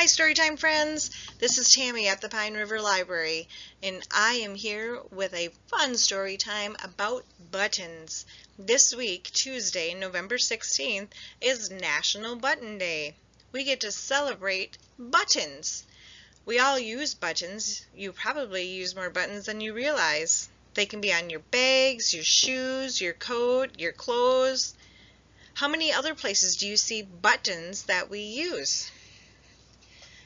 Hi Storytime friends, this is Tammy at the Pine River Library, and I am here with a fun story time about buttons. This week, Tuesday, November 16th, is National Button Day. We get to celebrate buttons. We all use buttons. You probably use more buttons than you realize. They can be on your bags, your shoes, your coat, your clothes. How many other places do you see buttons that we use?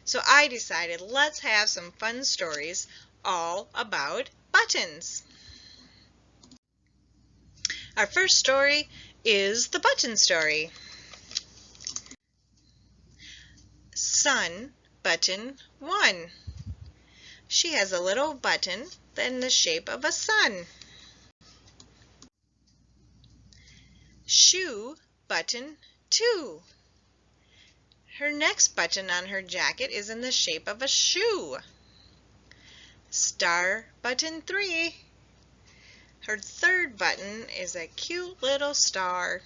So I decided let's have some fun stories all about buttons. Our first story is the button story. Sun Button 1. She has a little button in the shape of a sun. Shoe Button 2. Her next button on her jacket is in the shape of a shoe. Star Button 3. Her third button is a cute little star.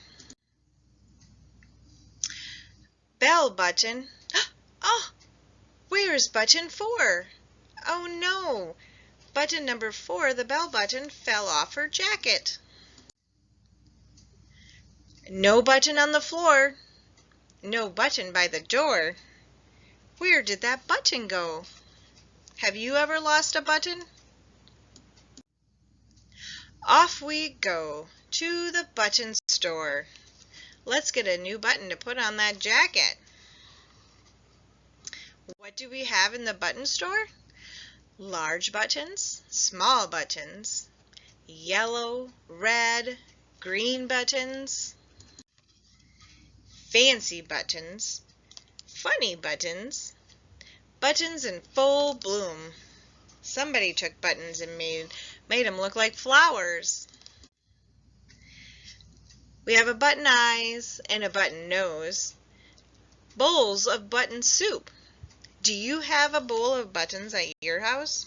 Bell Button. Oh, where's button 4? Oh no, button number 4, the bell button, fell off her jacket. No button on the floor. No button by the door. Where did that button go? Have you ever lost a button? Off we go to the button store. Let's get a new button to put on that jacket. What do we have in the button store? Large buttons, small buttons, yellow, red, green buttons, fancy buttons, funny buttons, buttons in full bloom. Somebody took buttons and made them look like flowers. We have a button eyes and a button nose. Bowls of button soup. Do you have a bowl of buttons at your house?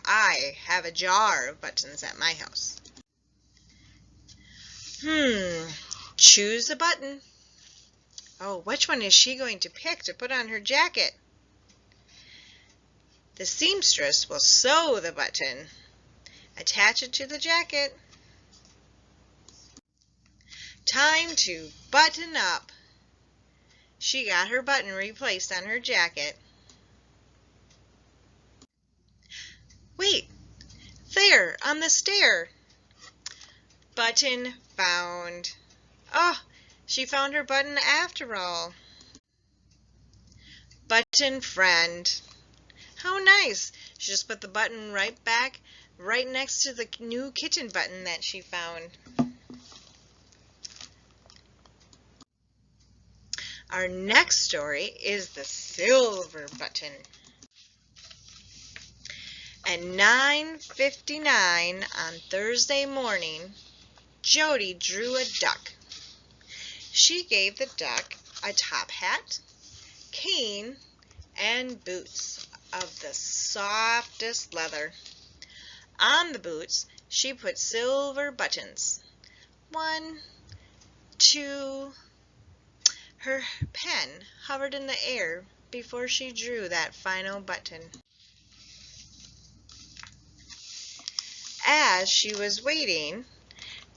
I have a jar of buttons at my house. Choose a button. Oh, which one is she going to pick to put on her jacket? The seamstress will sew the button. Attach it to the jacket. Time to button up. She got her button replaced on her jacket. Wait, there on the stair. Button found. Oh, she found her button after all. Button friend. How nice. She just put the button right back, right next to the new kitten button that she found. Our next story is the silver button. At 9:59 on Thursday morning, Jody drew a duck. She gave the duck a top hat, cane, and boots of the softest leather. On the boots, she put silver buttons. 1, 2. Her pen hovered in the air before she drew that final button. As she was waiting,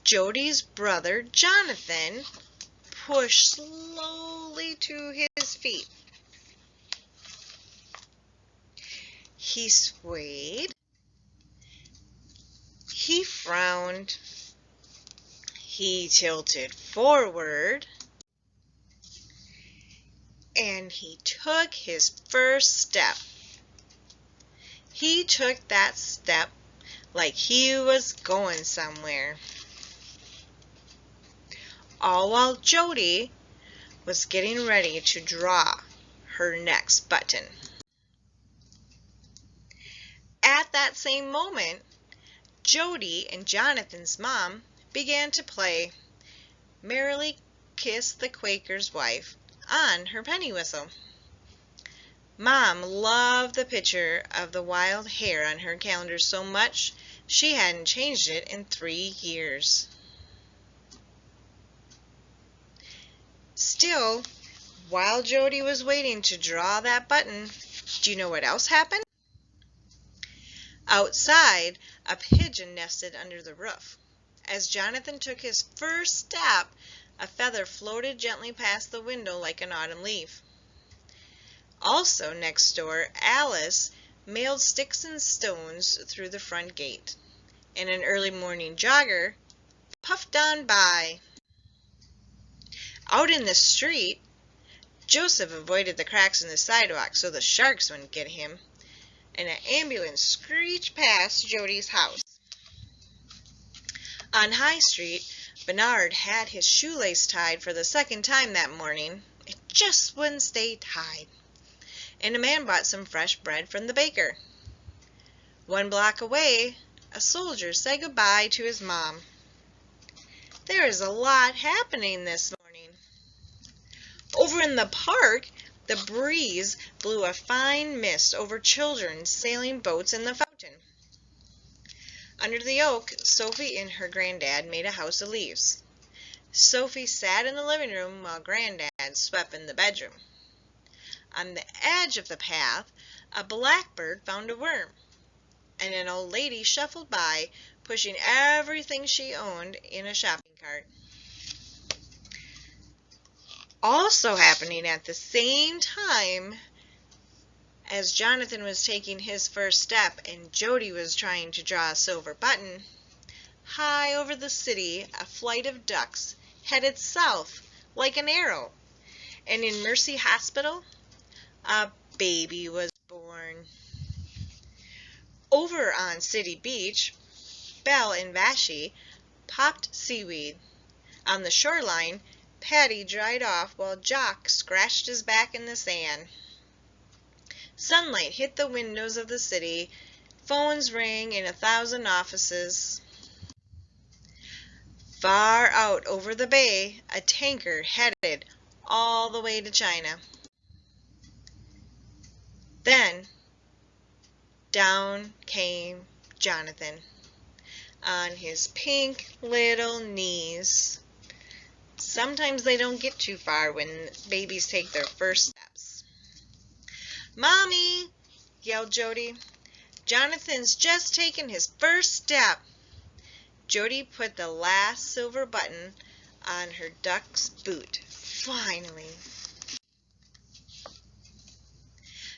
Jody's brother Jonathan pushed slowly to his feet. He swayed. He frowned. He tilted forward. And he took his first step. He took that step like he was going somewhere. All while Jody was getting ready to draw her next button. At that same moment, Jody and Jonathan's mom began to play "Merrily Kiss the Quaker's Wife" on her penny whistle. Mom loved the picture of the wild hare on her calendar so much she hadn't changed it in 3 years. Still, While Jody was waiting to draw that button, do you know what else happened? Outside, a pigeon nested under the roof. As Jonathan took his first step, a feather floated gently past the window like an autumn leaf. Also next door, Alice mailed sticks and stones through the front gate, and an early morning jogger puffed on by. Out in the street, Joseph avoided the cracks in the sidewalk so the sharks wouldn't get him, and an ambulance screeched past Jody's house. On High Street, Bernard had his shoelace tied for the second time that morning. It just wouldn't stay tied. And a man bought some fresh bread from the baker. 1 block away, a soldier said goodbye to his mom. There is a lot happening this morning. Over in the park, the breeze blew a fine mist over children sailing boats in the fountain. Under the oak, Sophie and her granddad made a house of leaves. Sophie sat in the living room while Granddad swept in the bedroom. On the edge of the path, a blackbird found a worm, and an old lady shuffled by, pushing everything she owned in a shopping cart. Also happening at the same time as Jonathan was taking his first step and Jody was trying to draw a silver button, high over the city, a flight of ducks headed south like an arrow, and in Mercy Hospital, a baby was born. Over on City Beach, Belle and Vashti popped seaweed. On the shoreline, Patty dried off while Jock scratched his back in the sand. Sunlight hit the windows of the city. Phones rang in 1,000 offices. Far out over the bay, a tanker headed all the way to China. Then, down came Jonathan on his pink little knees. Sometimes they don't get too far when babies take their first steps. "Mommy," yelled Jody, "Jonathan's just taken his first step." Jody put the last silver button on her duck's boot. Finally.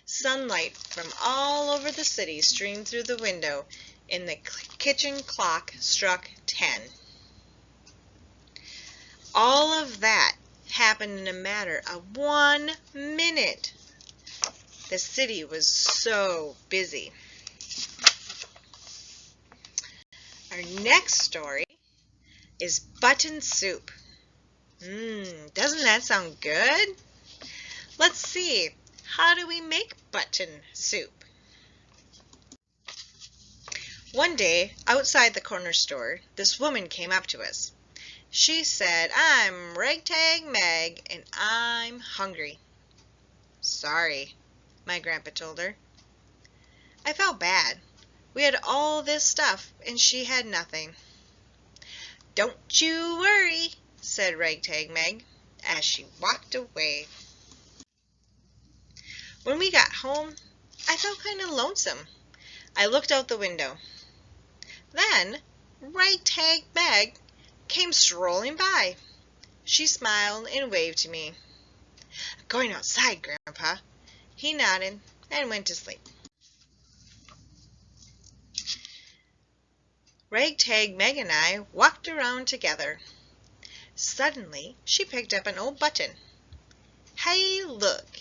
Sunlight from all over the city streamed through the window, and the kitchen clock struck 10. All of that happened in a matter of 1 minute. The city was so busy. Our next story is button soup. Doesn't that sound good? Let's see. How do we make button soup? One day, outside the corner store, this woman came up to us. She said, "I'm Ragtag Meg, and I'm hungry." "Sorry," my grandpa told her. I felt bad. We had all this stuff, and she had nothing. "Don't you worry," said Ragtag Meg, as she walked away. When we got home, I felt kind of lonesome. I looked out the window. Then Ragtag Meg came strolling by. She smiled and waved to me. "Going outside, Grandpa." He nodded and went to sleep. Ragtag Meg and I walked around together. Suddenly, she picked up an old button. "Hey, look!"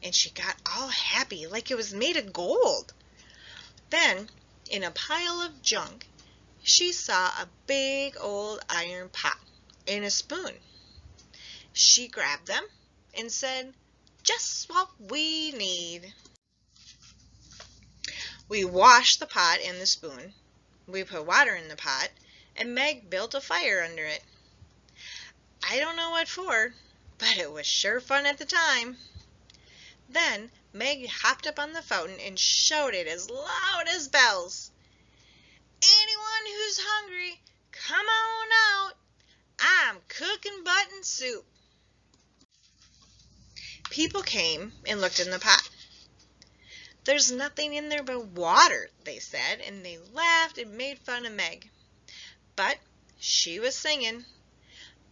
And she got all happy like it was made of gold. Then, in a pile of junk, she saw a big old iron pot and a spoon. She grabbed them and said, "Just what we need." We washed the pot and the spoon. We put water in the pot, and Meg built a fire under it. I don't know what for, but it was sure fun at the time. Then Meg hopped up on the fountain and shouted as loud as bells, "Anyone who's hungry, come on out. I'm cooking button soup." People came and looked in the pot. "There's nothing in there but water," they said, and they laughed and made fun of Meg. But she was singing,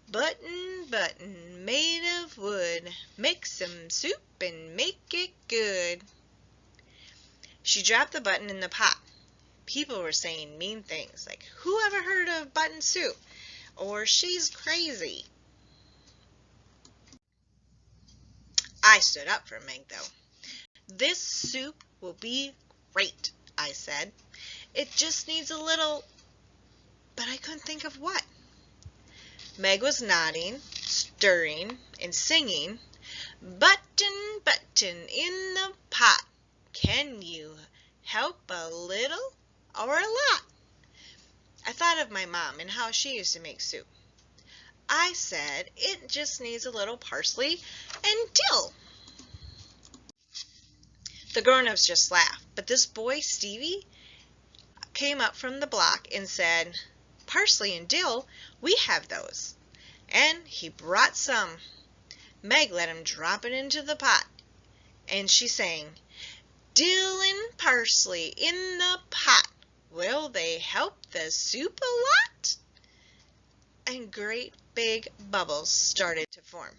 "Button, button, made of wood, make some soup and make it good." She dropped the button in the pot. People were saying mean things like, "Who ever heard of button soup?" or "She's crazy." I stood up for Meg, though. "This soup will be great," I said. "It just needs a little—" But I couldn't think of what. Meg was nodding, stirring, and singing, "Button, button in the pot, can you help a little or a lot?" I thought of my mom and how she used to make soup. I said, "It just needs a little parsley and dill." The grown-ups just laughed, but this boy, Stevie, came up from the block and said, "Parsley and dill, we have those." And he brought some. Meg let him drop it into the pot, and she sang, "Dill and parsley in the pot, will they help the soup a lot?" And great big bubbles started to form.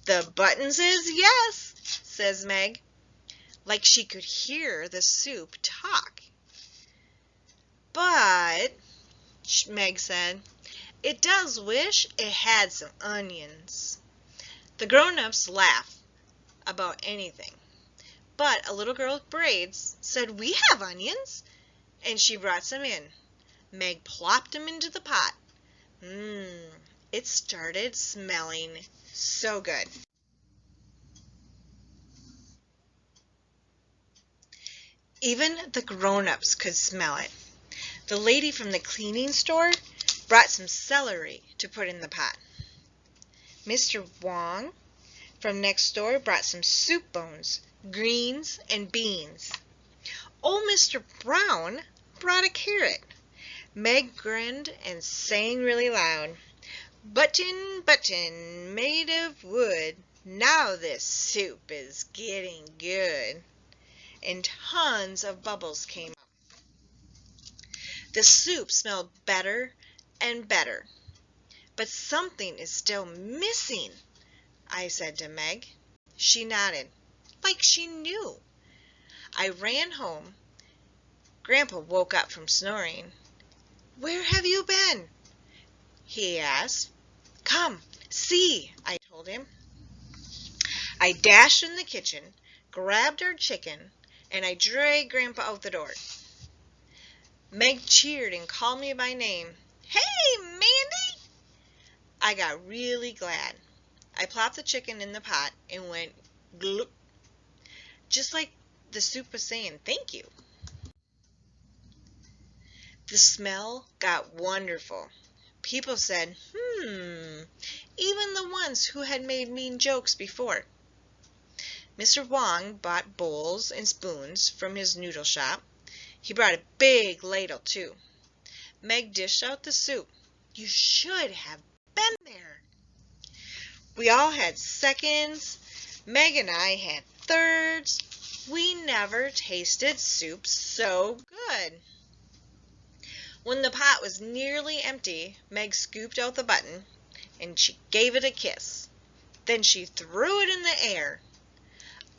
"The button says yes," says Meg, like she could hear the soup talk. "But," Meg said, "it does wish it had some onions." The grown-ups laugh about anything, but a little girl with braids said, "We have onions," and she brought some in. Meg plopped them into the pot. It started smelling so good. Even the grown-ups could smell it. The lady from the cleaning store brought some celery to put in the pot. Mr. Wong from next door brought some soup bones, greens, and beans. Old Mr. Brown brought a carrot. Meg grinned and sang really loud, "Button, button, made of wood, now this soup is getting good." And tons of bubbles came up. The soup smelled better and better. "But something is still missing," I said to Meg. She nodded, like she knew. I ran home. Grandpa woke up from snoring. "Where have you been?" he asked. "Come, see," I told him. I dashed in the kitchen, grabbed our chicken, and I dragged Grandpa out the door. Meg cheered and called me by name. "Hey, Mandy!" I got really glad. I plopped the chicken in the pot and went gloop, just like the soup was saying thank you. The smell got wonderful. People said, even the ones who had made mean jokes before. Mr. Wong bought bowls and spoons from his noodle shop. He brought a big ladle, too. Meg dished out the soup. You should have been there. We all had seconds. Meg and I had thirds. We never tasted soup so good. When the pot was nearly empty, Meg scooped out the button, and she gave it a kiss. Then she threw it in the air.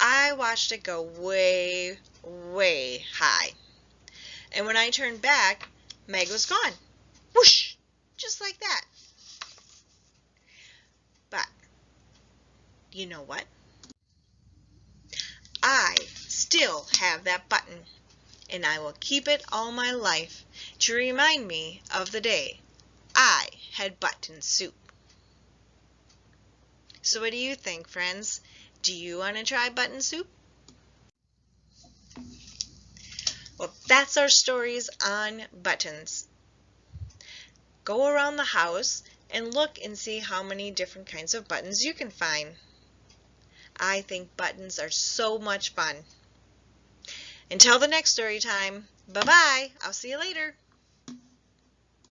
I watched it go way, way high. And when I turned back, Meg was gone. Whoosh! Just like that. But, you know what? I still have that button, and I will keep it all my life to remind me of the day I had button soup. So what do you think, friends? Do you want to try button soup? Well, that's our stories on buttons. Go around the house and look and see how many different kinds of buttons you can find. I think buttons are so much fun. Until the next story time, bye-bye. I'll see you later.